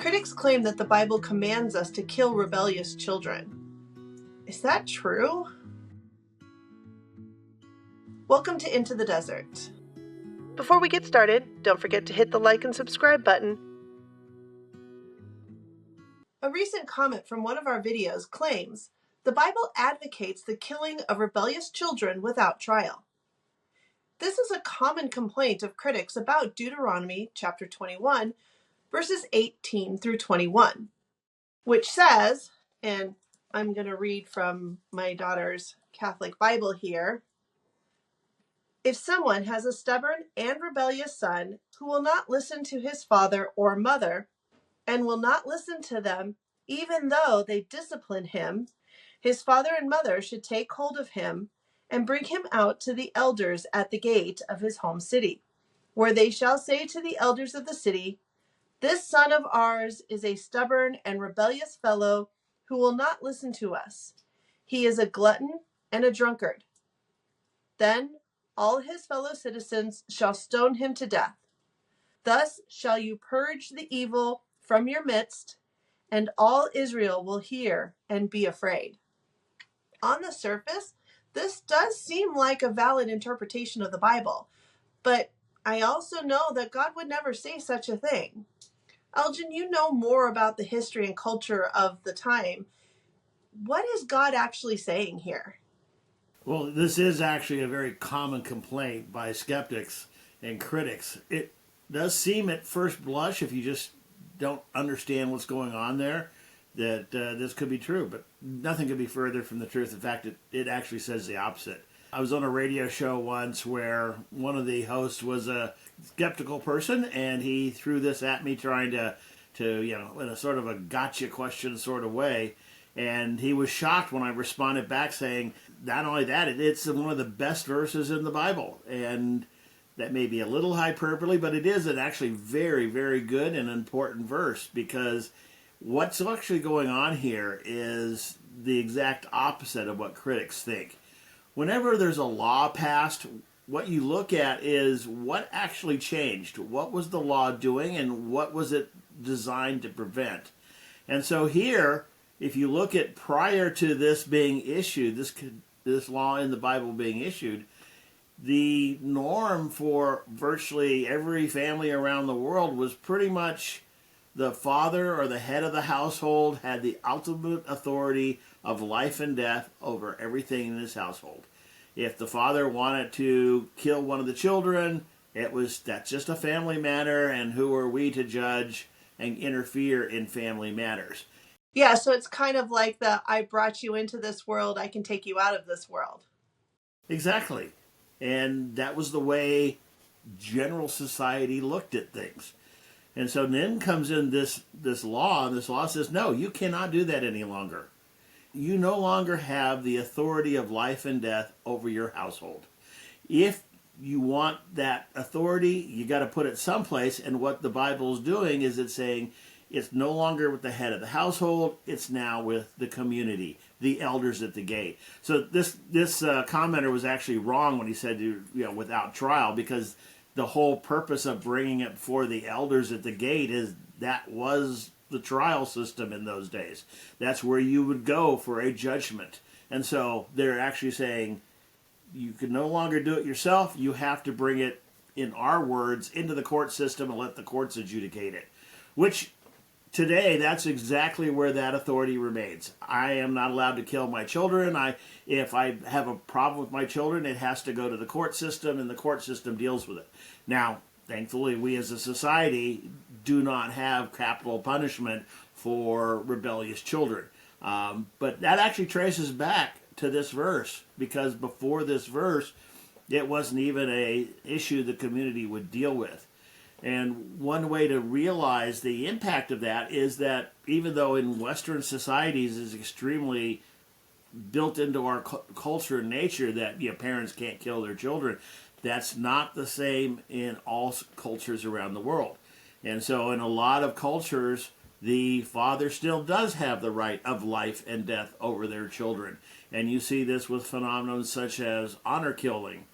Critics claim that the Bible commands us to kill rebellious children. Is that true? Welcome to Into the Desert. Before we get started, don't forget to hit the like and subscribe button. A recent comment from one of our videos claims the Bible advocates the killing of rebellious children without trial. This is a common complaint of critics about Deuteronomy chapter 21, verses 18 through 21, which says, and I'm going to read from my daughter's Catholic Bible here, "If someone has a stubborn and rebellious son who will not listen to his father or mother and will not listen to them even though they discipline him, his father and mother should take hold of him and bring him out to the elders at the gate of his home city, where they shall say to the elders of the city, 'This son of ours is a stubborn and rebellious fellow who will not listen to us. He is a glutton and a drunkard.' Then all his fellow citizens shall stone him to death. Thus shall you purge the evil from your midst, and all Israel will hear and be afraid." On the surface, this does seem like a valid interpretation of the Bible, but I also know that God would never say such a thing. Elgin, you know more about the history and culture of the time. What is God actually saying here? Well, this is actually a very common complaint by skeptics and critics. It does seem at first blush, if you just don't understand what's going on there, that this could be true, but nothing could be further from the truth. In fact, it actually says the opposite. I was on a radio show once where one of the hosts was a skeptical person, and he threw this at me trying to in a sort of a gotcha question sort of way. And he was shocked when I responded back saying, not only that, it's one of the best verses in the Bible. And that may be a little hyperbole, but it is an actually very, very good and important verse, because what's actually going on here is the exact opposite of what critics think. Whenever there's a law passed, what you look at is what actually changed. What was the law doing, and what was it designed to prevent? And so here, if you look at prior to this being issued, this law in the Bible being issued, the norm for virtually every family around the world was pretty much the father or the head of the household had the ultimate authority of life and death over everything in his household. If the father wanted to kill one of the children, that's just a family matter, and who are we to judge and interfere in family matters? Yeah, so it's kind of like I brought you into this world, I can take you out of this world. Exactly. And that was the way general society looked at things. And so then comes in this law, and this law says, no, you cannot do that any longer. You no longer have the authority of life and death over your household. If you want that authority, you got to put it someplace, and what the Bible is doing is it's saying it's no longer with the head of the household, it's now with the community, the elders at the gate. So this commenter was actually wrong when he said, without trial, because the whole purpose of bringing it before the elders at the gate is that was the trial system in those days. That's where you would go for a judgment. And so they're actually saying you can no longer do it yourself. You have to bring it, in our words, into the court system and let the courts adjudicate it. Which today, that's exactly where that authority remains. I am not allowed to kill my children. If I have a problem with my children, it has to go to the court system, and the court system deals with it. Now, thankfully, we as a society do not have capital punishment for rebellious children. But that actually traces back to this verse, because before this verse, it wasn't even an issue the community would deal with. And one way to realize the impact of that is that even though in Western societies is extremely built into our culture and nature that parents can't kill their children, that's not the same in all cultures around the world. And so in a lot of cultures, the father still does have the right of life and death over their children. And you see this with phenomena such as honor killing.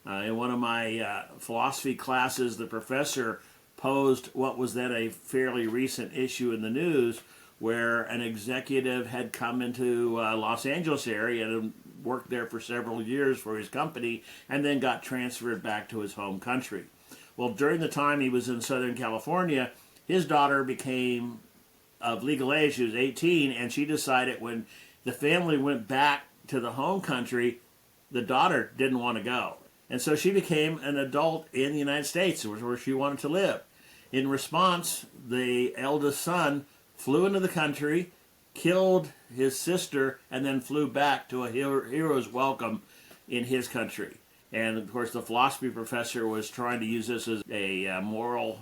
In one of my philosophy classes, the professor posed what was then a fairly recent issue in the news where an executive had come into Los Angeles area and worked there for several years for his company and then got transferred back to his home country. Well, during the time he was in Southern California, his daughter became of legal age. She was 18, and she decided when the family went back to the home country, the daughter didn't want to go. And so she became an adult in the United States, where she wanted to live. In response, the eldest son flew into the country, killed his sister, and then flew back to a hero's welcome in his country. And of course, the philosophy professor was trying to use this as a moral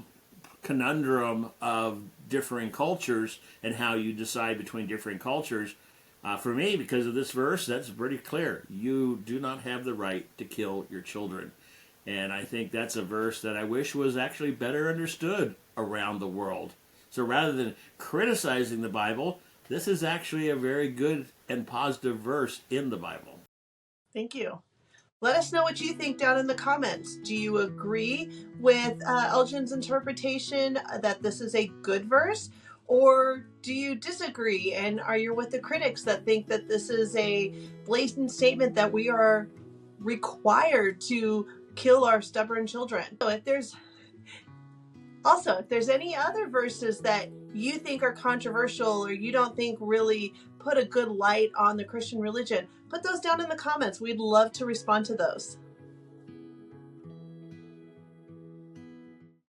conundrum of differing cultures and how you decide between differing cultures. For me, because of this verse, that's pretty clear. You do not have the right to kill your children. And I think that's a verse that I wish was actually better understood around the world. So rather than criticizing the Bible, this is actually a very good and positive verse in the Bible. Thank you. Let us know what you think down in the comments. Do you agree with Elgin's interpretation that this is a good verse? Or do you disagree and are you with the critics that think that this is a blatant statement that we are required to kill our stubborn children? So if there's any other verses that you think are controversial or you don't think really put a good light on the Christian religion, put those down in the comments. We'd love to respond to those.